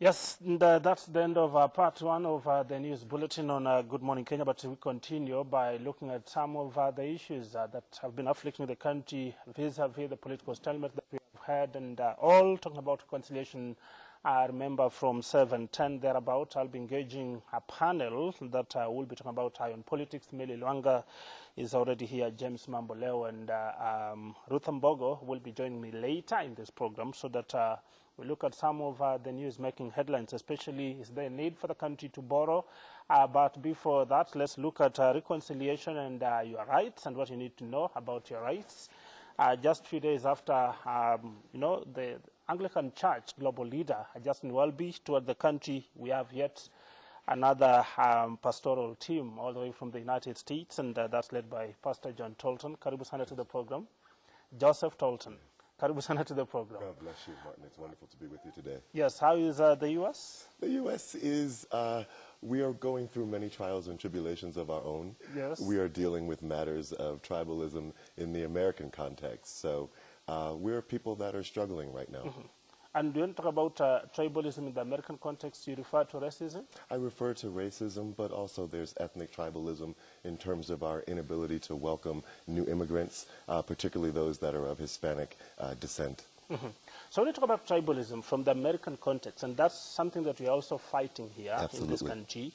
Yes, that's the end of part one of the news bulletin on Good Morning Kenya, but we continue by looking at some of the issues that have been afflicting the country vis-a-vis the political stalemate that we have had, and all talking about conciliation. I remember from 7:10 thereabout, I'll be engaging a panel that will be talking about iron politics. Meli Lwanga is already here, James Mamboleo, and Ruth Mbogo will be joining me later in this program so that we look at some of the news making headlines, especially is there a need for the country to borrow? But before that, let's look at reconciliation and your rights and what you need to know about your rights. Just a few days after, the Anglican Church global leader, Justin Welby, toured the country, we have yet another pastoral team all the way from the United States, and that's led by Pastor John Tolton. Karibu sana to the program. Joseph Tolton. Karibu sana to the program. God bless you, Martin. It's wonderful to be with you today. Yes, how is the U.S.? The U.S. is, we are going through many trials and tribulations of our own. Yes. We are dealing with matters of tribalism in the American context. So we're people that are struggling right now. Mm-hmm. And when you talk about tribalism in the American context, you refer to racism? I refer to racism, but also there's ethnic tribalism in terms of our inability to welcome new immigrants, particularly those that are of Hispanic descent. Mm-hmm. So when you talk about tribalism from the American context, and that's something that we're also fighting here in this country,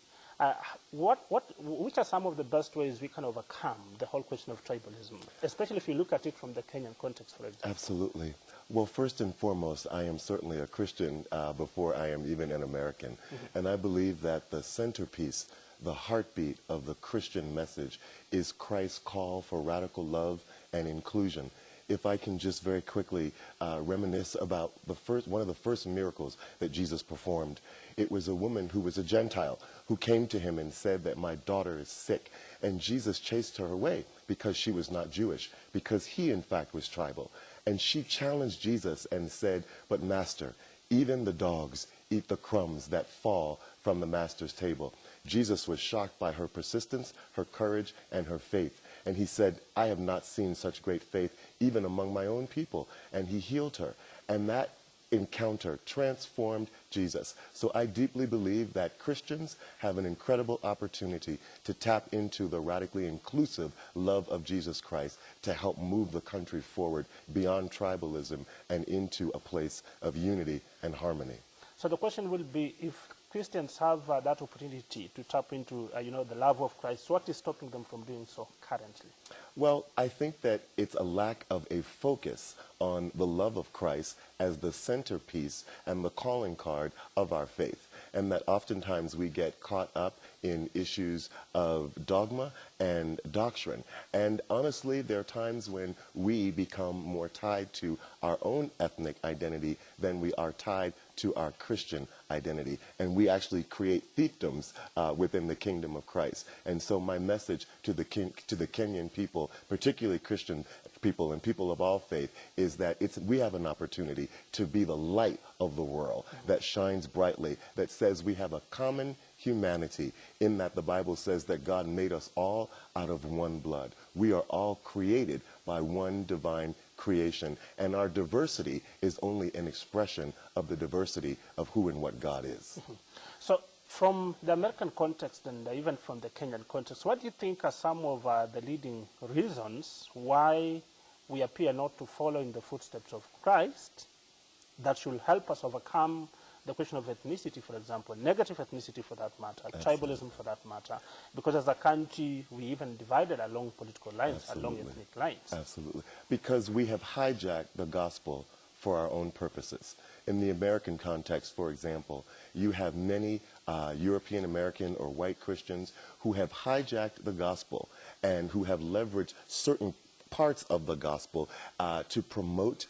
which are some of the best ways we can overcome the whole question of tribalism, especially if you look at it from the Kenyan context, for example? Absolutely. Well, first and foremost, I am certainly a Christian before I am even an American. Mm-hmm. And I believe that the centerpiece, the heartbeat of the Christian message is Christ's call for radical love and inclusion. If I can just very quickly reminisce about one of the first miracles that Jesus performed. It was a woman who was a Gentile who came to him and said that my daughter is sick. And Jesus chased her away because she was not Jewish, because he in fact was tribal. And she challenged Jesus and said, but Master, even the dogs eat the crumbs that fall from the Master's table. Jesus was shocked by her persistence, her courage, and her faith. And he said, I have not seen such great faith even among my own people. And he healed her. And that encounter transformed Jesus. So I deeply believe that Christians have an incredible opportunity to tap into the radically inclusive love of Jesus Christ to help move the country forward beyond tribalism and into a place of unity and harmony. So the question will be, if Christians have that opportunity to tap into, the love of Christ, what is stopping them from doing so currently? Well, I think that it's a lack of a focus on the love of Christ as the centerpiece and the calling card of our faith, and that oftentimes we get caught up in issues of dogma and doctrine. And honestly, there are times when we become more tied to our own ethnic identity than we are tied to our Christian identity. And we actually create fiefdoms within the kingdom of Christ. And so my message to the Kenyan people, particularly Christian people and people of all faith, is that we have an opportunity to be the light of the world that shines brightly, that says we have a common humanity, in that the Bible says that God made us all out of one blood. We are all created by one divine creation, and our diversity is only an expression of the diversity of who and what God is. Mm-hmm. So from the American context and even from the Kenyan context, what do you think are some of the leading reasons why we appear not to follow in the footsteps of Christ that should help us overcome the question of ethnicity, for example, negative ethnicity for that matter, Absolutely. tribalism for that matter, because as a country, we even divided along political lines, Absolutely. along ethnic lines. Absolutely. Because we have hijacked the gospel for our own purposes. In the American context, for example, you have many European American or white Christians who have hijacked the gospel and who have leveraged certain parts of the gospel to promote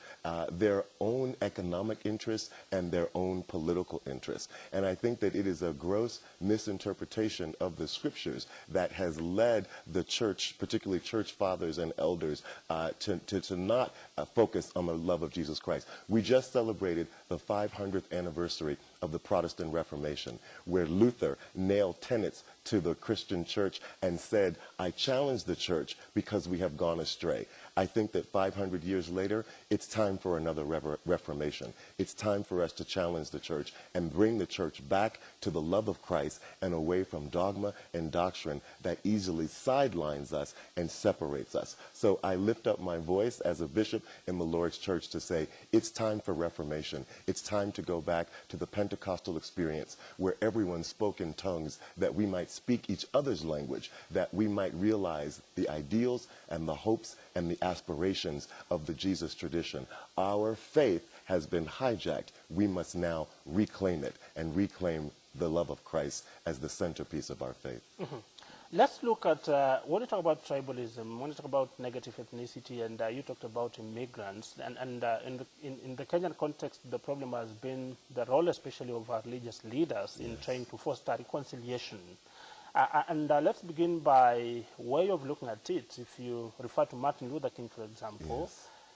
their own economic interests and their own political interests. And I think that it is a gross misinterpretation of the scriptures that has led the church, particularly church fathers and elders, to not focus on the love of Jesus Christ. We just celebrated the 500th anniversary of the Protestant Reformation, where Luther nailed tenets to the Christian church and said, I challenge the church because we have gone astray. I think that 500 years later, it's time for another reformation. It's time for us to challenge the church and bring the church back to the love of Christ and away from dogma and doctrine that easily sidelines us and separates us. So I lift up my voice as a bishop in the Lord's church to say, it's time for reformation. It's time to go back to the Pentecostal experience where everyone spoke in tongues, that we might speak each other's language, that we might realize the ideals and the hopes and the aspirations of the Jesus tradition. Our faith has been hijacked. We must now reclaim it and reclaim the love of Christ as the centerpiece of our faith. Mm-hmm. Let's look at, when you talk about tribalism, when you talk about negative ethnicity, and you talked about immigrants, and in the Kenyan context, the problem has been the role especially of our religious leaders in trying to foster reconciliation. Let's begin by way of looking at it. If you refer to Martin Luther King, for example,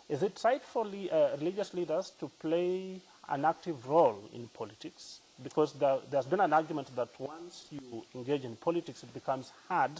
is it right for religious leaders to play an active role in politics? Because there's been an argument that once you engage in politics, it becomes hard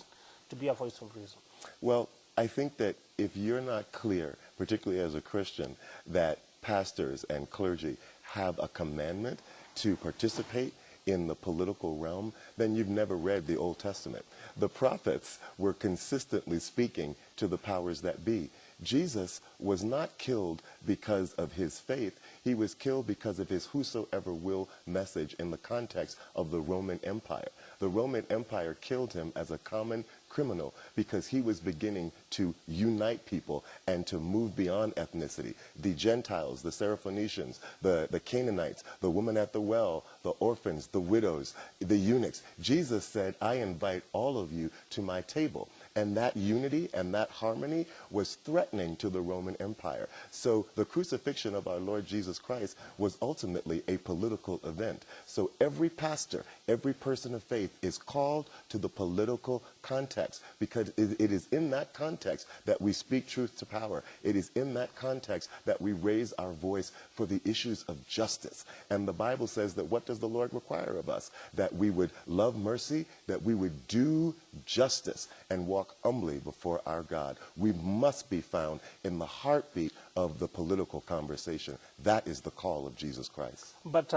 to be a voice of reason. Well, I think that if you're not clear, particularly as a Christian, that pastors and clergy have a commandment to participate in the political realm, then you've never read the Old Testament. The prophets were consistently speaking to the powers that be. Jesus was not killed because of his faith. He was killed because of his whosoever will message in the context of the Roman Empire. The Roman Empire killed him as a common criminal because he was beginning to unite people and to move beyond ethnicity. The Gentiles, the Syrophoenicians, the Canaanites, the woman at the well, the orphans, the widows, the eunuchs. Jesus said, I invite all of you to my table. And that unity and that harmony was threatening to the Roman Empire. So the crucifixion of our Lord Jesus Christ was ultimately a political event. So every pastor, every person of faith is called to the political context, because it is in that context that we speak truth to power. It is in that context that we raise our voice for the issues of justice. And the Bible says that what does the Lord require of us? That we would love mercy, that we would do justice and walk humbly before our God. We must be found in the heartbeat of the political conversation. That is the call of Jesus Christ. But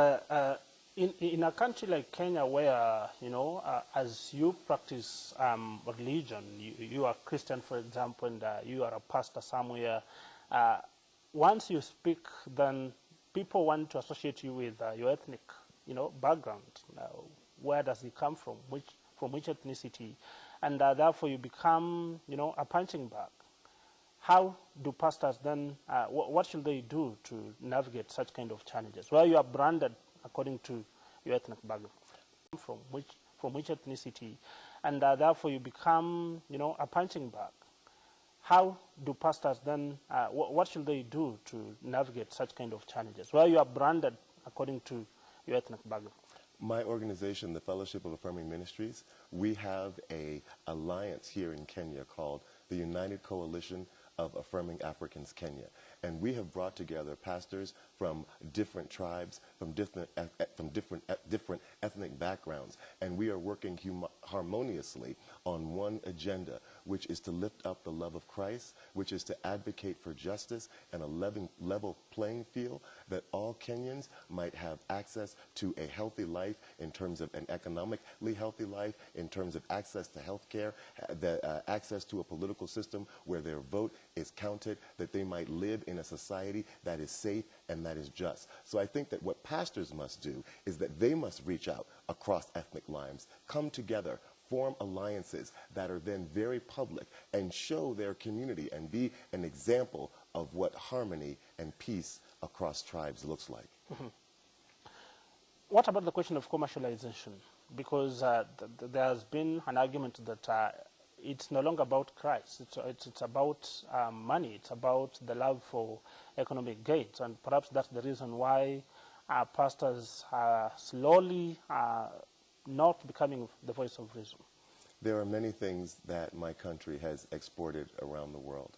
in a country like Kenya, where, as you practice religion, you are Christian, for example, and you are a pastor somewhere, once you speak, then people want to associate you with your ethnic, background. Where does it come from? From which ethnicity? And therefore you become, a punching bag. How do pastors then, what should they do to navigate such kind of challenges? Where you are branded according to your ethnic background, from which ethnicity, and therefore you become, a punching bag. How do pastors then, what should they do to navigate such kind of challenges? Where you are branded according to your ethnic background. My organization, the Fellowship of Affirming Ministries, we have an alliance here in Kenya called the United Coalition of Affirming Africans Kenya. And we have brought together pastors from different tribes, from different ethnic backgrounds. And we are working harmoniously on one agenda, which is to lift up the love of Christ, which is to advocate for justice and a level playing field, that all Kenyans might have access to a healthy life in terms of an economically healthy life, in terms of access to health care, access to a political system where their vote is counted, that they might live in a society that is safe and that is just. So I think that what pastors must do is that they must reach out across ethnic lines, come together, form alliances that are then very public and show their community and be an example of what harmony and peace across tribes looks like. Mm-hmm. What about the question of commercialization? Because there has been an argument that it's no longer about Christ. It's about money. It's about the love for economic gains. And perhaps that's the reason why pastors are slowly not becoming the voice of reason. There are many things that my country has exported around the world.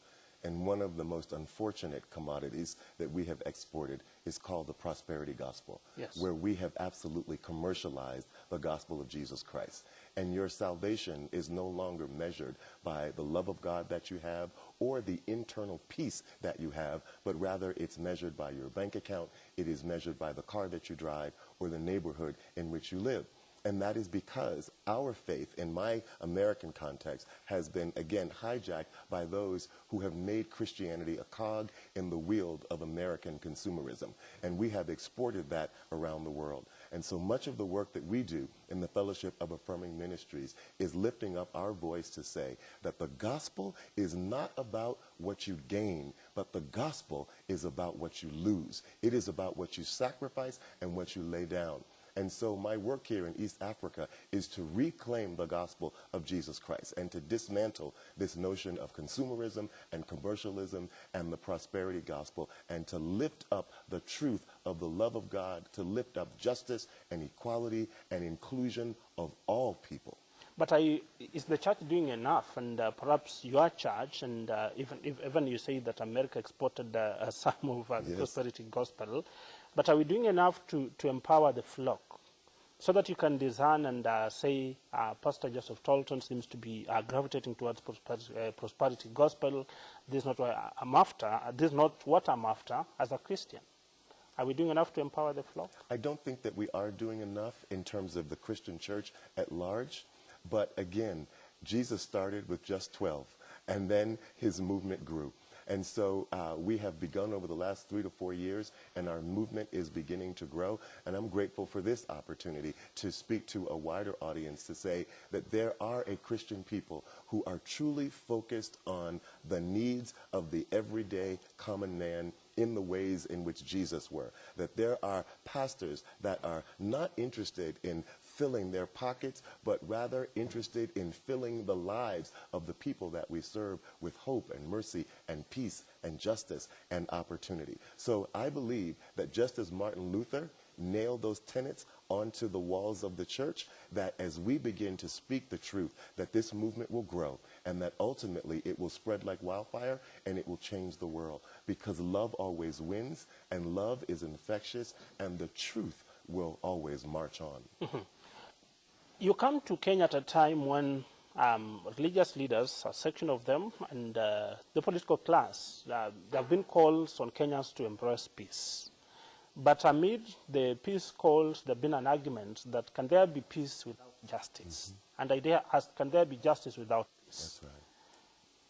And one of the most unfortunate commodities that we have exported is called the prosperity gospel, yes, where we have absolutely commercialized the gospel of Jesus Christ. And your salvation is no longer measured by the love of God that you have or the internal peace that you have, but rather it's measured by your bank account, it is measured by the car that you drive, or the neighborhood in which you live. And that is because our faith, in my American context, has been, again, hijacked by those who have made Christianity a cog in the wheel of American consumerism. And we have exported that around the world. And so much of the work that we do in the Fellowship of Affirming Ministries is lifting up our voice to say that the gospel is not about what you gain, but the gospel is about what you lose. It is about what you sacrifice and what you lay down. And so my work here in East Africa is to reclaim the gospel of Jesus Christ and to dismantle this notion of consumerism and commercialism and the prosperity gospel, and to lift up the truth of the love of God, to lift up justice and equality and inclusion of all people. But is the church doing enough? And perhaps your church, and even you say that America exported some of the Yes. prosperity gospel, but are we doing enough to empower the flock so that you can discern and say, Pastor Joseph Tolton seems to be gravitating towards prosperity gospel. This is not what I'm after. This is not what I'm after as a Christian. Are we doing enough to empower the flock? I don't think that we are doing enough in terms of the Christian church at large. But again, Jesus started with just 12, and then his movement grew. And so we have begun over the last 3 to 4 years, and our movement is beginning to grow. And I'm grateful for this opportunity to speak to a wider audience, to say that there are a Christian people who are truly focused on the needs of the everyday common man in the ways in which Jesus were. That there are pastors that are not interested in filling their pockets, but rather interested in filling the lives of the people that we serve with hope and mercy and peace and justice and opportunity. So I believe that just as Martin Luther nailed those tenets onto the walls of the church, that as we begin to speak the truth, that this movement will grow, and that ultimately it will spread like wildfire, and it will change the world. Because love always wins, and love is infectious, and the truth will always march on. Mm-hmm. You come to Kenya at a time when religious leaders, a section of them, and the political class, there have been calls on Kenyans to embrace peace. But amid the peace calls, there have been an argument that can there be peace without justice? Mm-hmm. And the idea is, can there be justice without peace? That's right.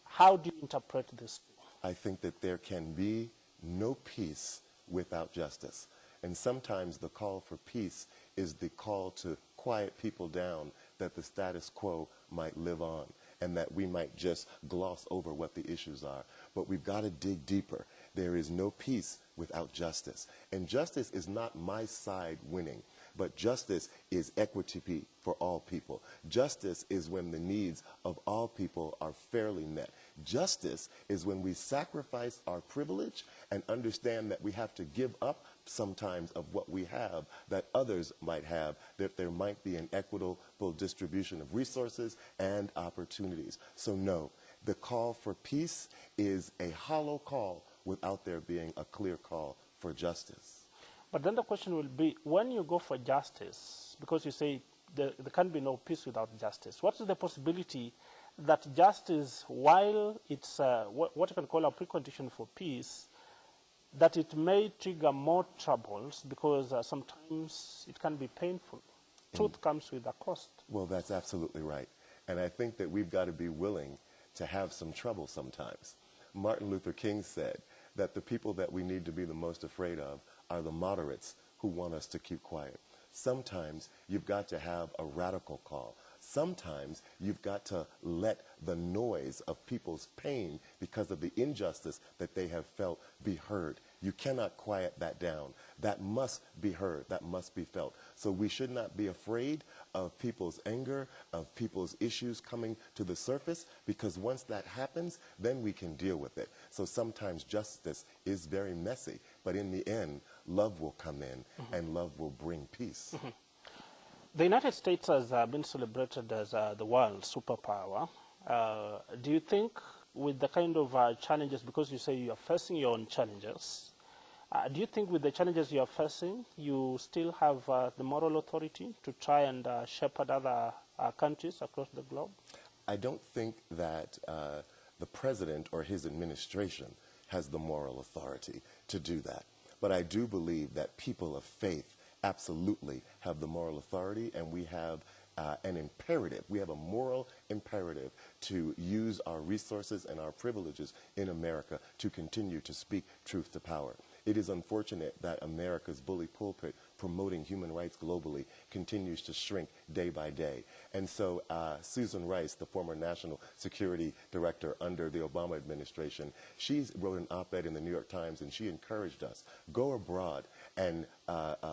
How do you interpret this? I think that there can be no peace without justice. And sometimes the call for peace is the call to quiet people down, that the status quo might live on, and that we might just gloss over what the issues are. But we've got to dig deeper. There is no peace without justice. And justice is not my side winning, but justice is equity for all people. Justice is when the needs of all people are fairly met. Justice is when we sacrifice our privilege and understand that we have to give up sometimes of what we have that others might have, that there might be an equitable distribution of resources and opportunities. So no, the call for peace is a hollow call without there being a clear call for justice. But then the question will be, when you go for justice, because you say there can be no peace without justice, what is the possibility that justice, while it's what you can call a precondition for peace, that it may trigger more troubles because sometimes it can be painful? Truth comes with a cost. Well, that's absolutely right. And I think that we've got to be willing to have some trouble sometimes. Martin Luther King said that the people that we need to be the most afraid of are the moderates who want us to keep quiet. Sometimes you've got to have a radical call. Sometimes you've got to let the noise of people's pain because of the injustice that they have felt be heard. You cannot quiet that down. That must be heard. That must be felt. So we should not be afraid of people's anger, of people's issues coming to the surface, because once that happens, then we can deal with it. So sometimes justice is very messy, but in the end, love will come in, mm-hmm. and love will bring peace. Mm-hmm. The United States has been celebrated as the world superpower. Do you think with the kind of challenges, because you say you are facing your own challenges, do you think with the challenges you are facing, you still have the moral authority to try and shepherd other countries across the globe? I don't think that the president or his administration has the moral authority to do that. But I do believe that people of faith absolutely have the moral authority, and we have an imperative. We have a moral imperative to use our resources and our privileges in America to continue to speak truth to power. It is unfortunate that America's bully pulpit promoting human rights globally continues to shrink day by day. And so Susan Rice, the former National Security Director under the Obama administration, she wrote an op-ed in the New York Times, and she encouraged us, go abroad and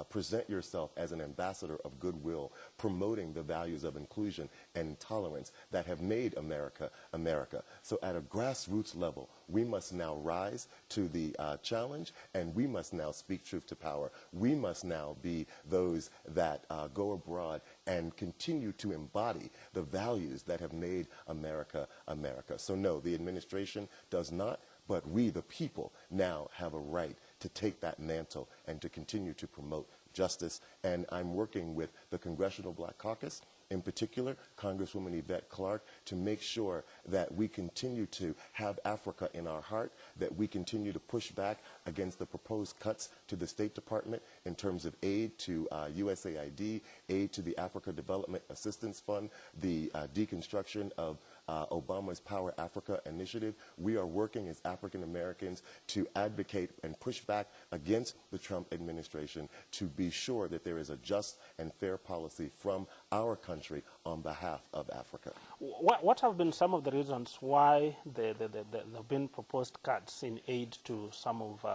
present yourself as an ambassador of goodwill, promoting the values of inclusion and tolerance that have made America, America. So at a grassroots level, we must now rise to the challenge, and we must now speak truth to power. We must now be those that go abroad and continue to embody the values that have made America, America. So no, the administration does not, but we, the people, now have a right to take that mantle and to continue to promote justice. And I'm working with the Congressional Black Caucus, in particular, Congresswoman Yvette Clarke, to make sure that we continue to have Africa in our heart, that we continue to push back against the proposed cuts to the State Department in terms of aid to USAID, aid to the Africa Development Assistance Fund, the deconstruction of Obama's Power Africa initiative. We are working as African Americans to advocate and push back against the Trump administration to be sure that there is a just and fair policy from our country on behalf of Africa. What have been some of the reasons why there have been proposed cuts in aid to some of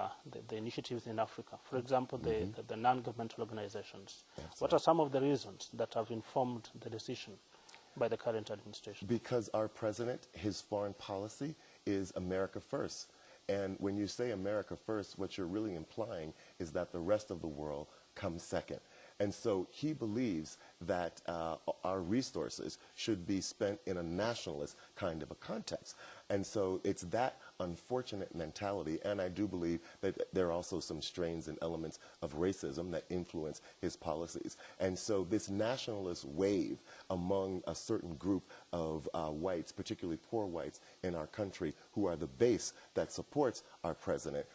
the initiatives in Africa? For example, the non-governmental organizations. That's what are some of the reasons that have informed the decision by the current administration? Because our president, his foreign policy is America first. And when you say America first, what you're really implying is that the rest of the world comes second. And so he believes that our resources should be spent in a nationalist kind of a context. And so it's that unfortunate mentality, and I do believe that there are also some strains and elements of racism that influence his policies. And so this nationalist wave among a certain group of whites, particularly poor whites in our country, who are the base that supports our president,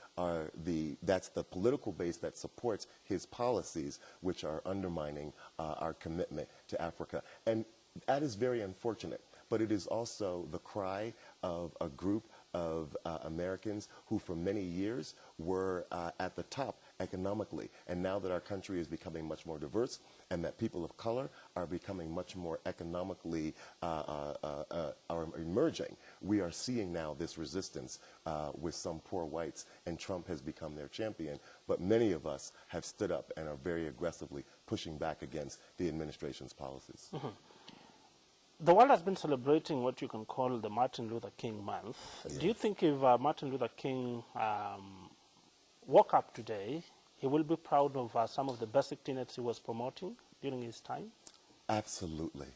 that's the political base that supports his policies, which are undermining our commitment to Africa. And that is very unfortunate. But it is also the cry of a group of Americans who for many years were at the top economically. And now that our country is becoming much more diverse and that people of color are becoming much more economically are emerging, we are seeing now this resistance with some poor whites, and Trump has become their champion. But many of us have stood up and are very aggressively pushing back against the administration's policies. Mm-hmm. The world has been celebrating what you can call the Martin Luther King Month. Yes. Do you think if Martin Luther King woke up today, he will be proud of some of the basic tenets he was promoting during his time? Absolutely.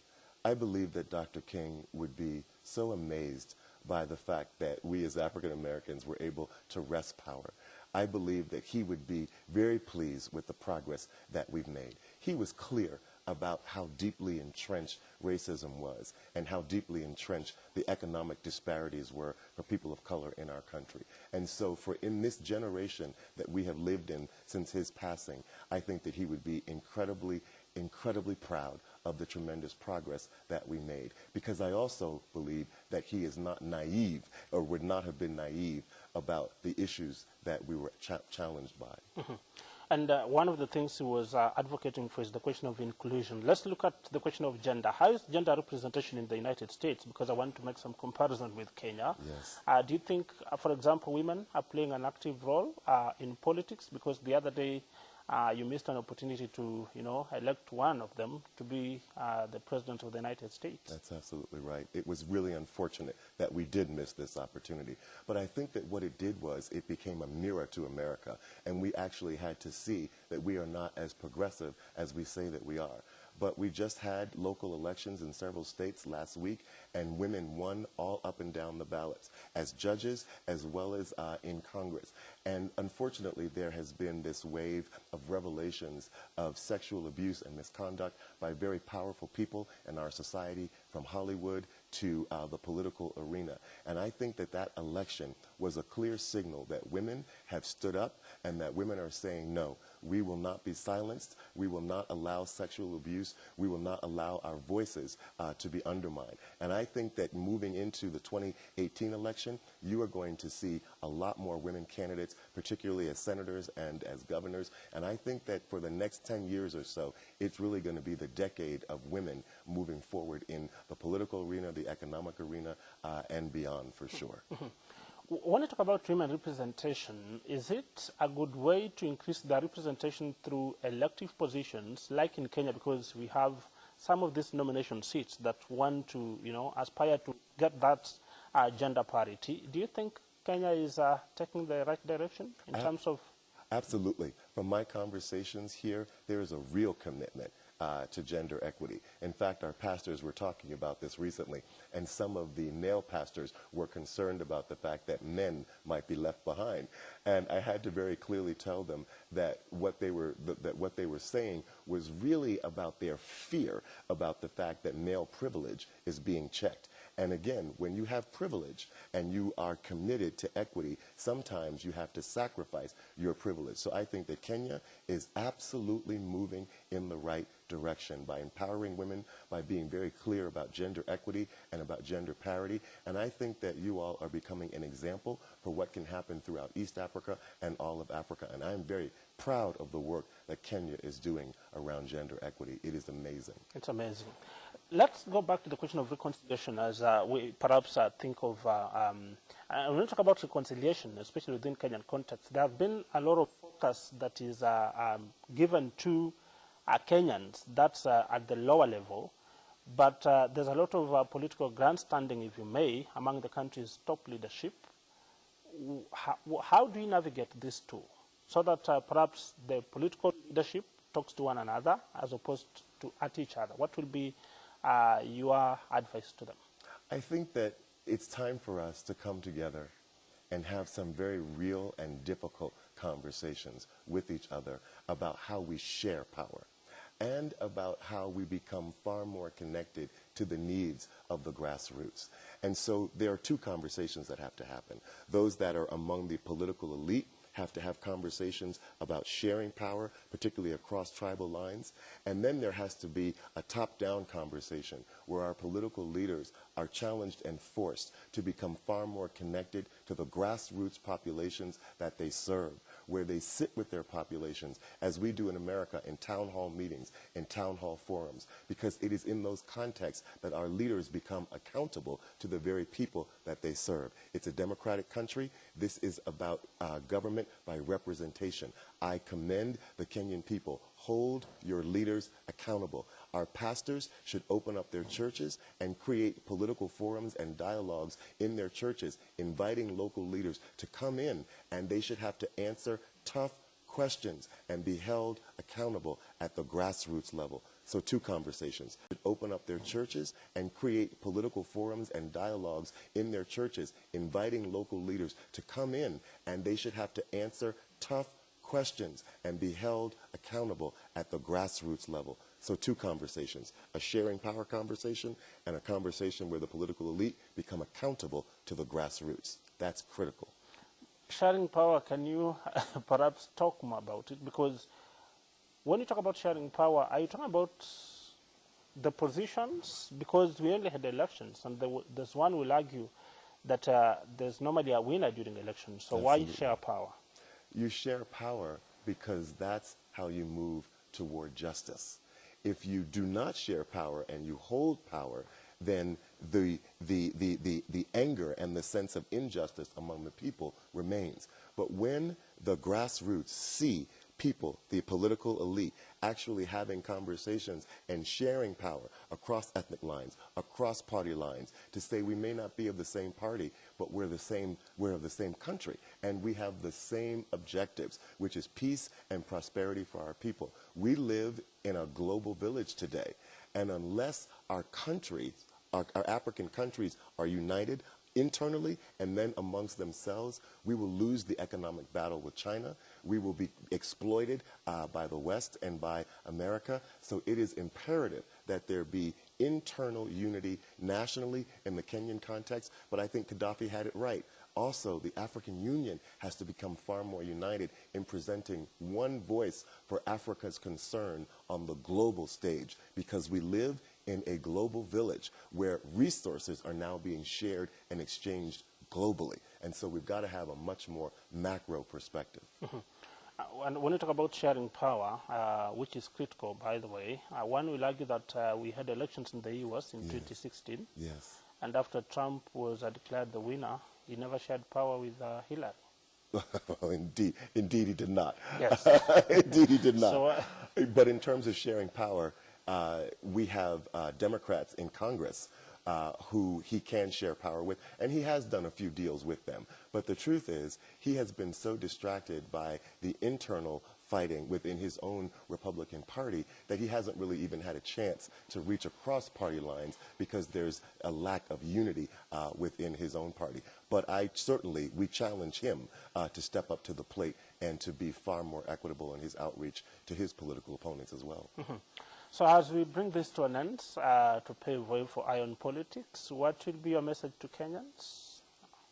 I believe that Dr. King would be so amazed by the fact that we as African Americans were able to wrest power. I believe that he would be very pleased with the progress that we've made. He was clear about how deeply entrenched racism was and how deeply entrenched the economic disparities were for people of color in our country. And so in this generation that we have lived in since his passing, I think that he would be incredibly proud of the tremendous progress that we made. Because I also believe that he is not naive, or would not have been naive, about the issues that we were challenged by. Mm-hmm. And one of the things he was advocating for is the question of inclusion. Let's look at the question of gender. How is gender representation in the United States? Because I want to make some comparison with Kenya. Yes. Do you think, for example, women are playing an active role in politics? Because the other day you missed an opportunity to, elect one of them to be the president of the United States. That's absolutely right. It was really unfortunate that we did miss this opportunity. But I think that what it did was it became a mirror to America, and we actually had to see that we are not as progressive as we say that we are. But we just had local elections in several states last week, and women won all up and down the ballots, as judges as well as in Congress. And unfortunately, there has been this wave of revelations of sexual abuse and misconduct by very powerful people in our society, from Hollywood to the political arena. And I think that that election was a clear signal that women have stood up and that women are saying, no, we will not be silenced. We will not allow sexual abuse. We will not allow our voices to be undermined. And I think that moving into the 2018 election, you are going to see a lot more women candidates, particularly as senators and as governors. And I think that for the next 10 years or so, it's really going to be the decade of women moving forward in the political arena, the economic arena, and beyond, for sure. When you talk about women representation, is it a good way to increase the representation through elective positions, like in Kenya, because we have some of these nomination seats that want to, aspire to get that gender parity? Do you think Kenya is taking the right direction in terms of? Absolutely. From my conversations here, there is a real commitment to gender equity. In fact, our pastors were talking about this recently, and some of the male pastors were concerned about the fact that men might be left behind. And I had to very clearly tell them that what they were saying was really about their fear about the fact that male privilege is being checked. And again, when you have privilege and you are committed to equity, sometimes you have to sacrifice your privilege. So I think that Kenya is absolutely moving in the right direction by empowering women, by being very clear about gender equity and about gender parity. And I think that you all are becoming an example for what can happen throughout East Africa and all of Africa. And I'm very proud of the work that Kenya is doing around gender equity. It is amazing. It's amazing. Let's go back to the question of reconciliation as we perhaps think of, when we talk about reconciliation, especially within Kenyan context, there have been a lot of focus that is given to Kenyans, that's at the lower level, but there's a lot of political grandstanding, if you may, among the country's top leadership. How do you navigate these two so that perhaps the political leadership talks to one another as opposed to at each other? What will be your advice to them? I think that it's time for us to come together and have some very real and difficult conversations with each other about how we share power and about how we become far more connected to the needs of the grassroots. And so there are two conversations that have to happen. Those that are among the political elite have to have conversations about sharing power, particularly across tribal lines. And then there has to be a top-down conversation where our political leaders are challenged and forced to become far more connected to the grassroots populations that they serve, where they sit with their populations, as we do in America, in town hall meetings, in town hall forums, because it is in those contexts that our leaders become accountable to the very people that they serve. It's a democratic country. This is about government by representation. I commend the Kenyan people. Hold your leaders accountable. Our pastors should open up their churches and create political forums and dialogues in their churches, inviting local leaders to come in, and they should have to answer tough questions and be held accountable at the grassroots level. So two conversations. Open up their churches and create political forums and dialogues in their churches, inviting local leaders to come in, and they should have to answer tough questions and be held accountable at the grassroots level. So two conversations, a sharing power conversation and a conversation where the political elite become accountable to the grassroots. That's critical. Sharing power, can you perhaps talk more about it? Because when you talk about sharing power, are you talking about the positions? Because we only had elections, and there's one who will argue that there's normally a winner during elections. So why share power? You share power because that's how you move toward justice. If you do not share power and you hold power, then the anger and the sense of injustice among the people remains. But when the grassroots see people, the political elite, actually having conversations and sharing power across ethnic lines, across party lines, to say we may not be of the same party, but we're of the same country, and we have the same objectives, which is peace and prosperity for our people. We live in a global village today, and unless our countries, our African countries, are united internally and then amongst themselves, we will lose the economic battle with China. We will be exploited by the West and by America. So it is imperative that there be internal unity nationally in the Kenyan context, but I think Gaddafi had it right. Also, the African Union has to become far more united in presenting one voice for Africa's concern on the global stage, because we live in a global village where resources are now being shared and exchanged globally. And so we've got to have a much more macro perspective. And when you talk about sharing power, which is critical, by the way, one will argue that we had elections in the US in 2016. Yes. And after Trump was declared the winner, he never shared power with Hillary. Well, indeed he did not. Yes. Indeed he did not. So, but in terms of sharing power, we have Democrats in Congress who he can share power with, and he has done a few deals with them. But the truth is, he has been so distracted by the internal fighting within his own Republican Party that he hasn't really even had a chance to reach across party lines, because there's a lack of unity within his own party. But we challenge him to step up to the plate and to be far more equitable in his outreach to his political opponents as well. So as we bring this to an end, to pave way for iron politics, what will be your message to Kenyans?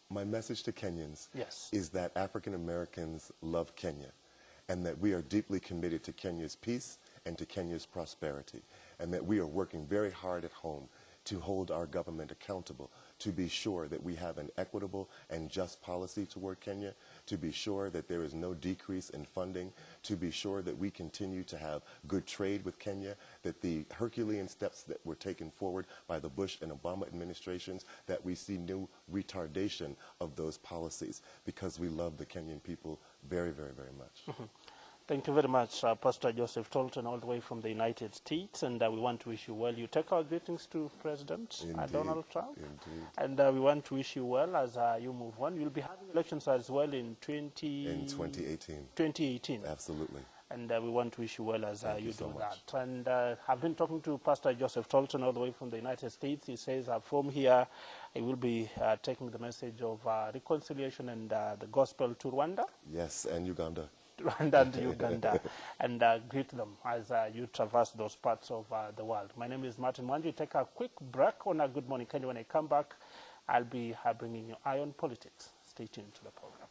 My message to Kenyans Yes. is that African Americans love Kenya, and that we are deeply committed to Kenya's peace and to Kenya's prosperity, and that we are working very hard at home to hold our government accountable, to be sure that we have an equitable and just policy toward Kenya, to be sure that there is no decrease in funding, to be sure that we continue to have good trade with Kenya, that the Herculean steps that were taken forward by the Bush and Obama administrations, that we see no retardation of those policies, because we love the Kenyan people very, very, very much. Thank you very much, Pastor Joseph Tolton, all the way from the United States, and we want to wish you well. You take our greetings to President Donald Trump, and we want to wish you well as you move on. You'll be having elections as well in 2018. 2018. Absolutely. And we want to wish you well as you so do much. that. And I've been talking to Pastor Joseph Tolton all the way from the United States. He says from here, he will be taking the message of reconciliation and the gospel to Rwanda. Yes, and Uganda. Rwanda and Uganda, and greet them as you traverse those parts of the world. My name is Martin Wanji. Take a quick break on a Good Morning Kenya. When I come back, I'll be bringing you Iron Politics. Stay tuned to the program.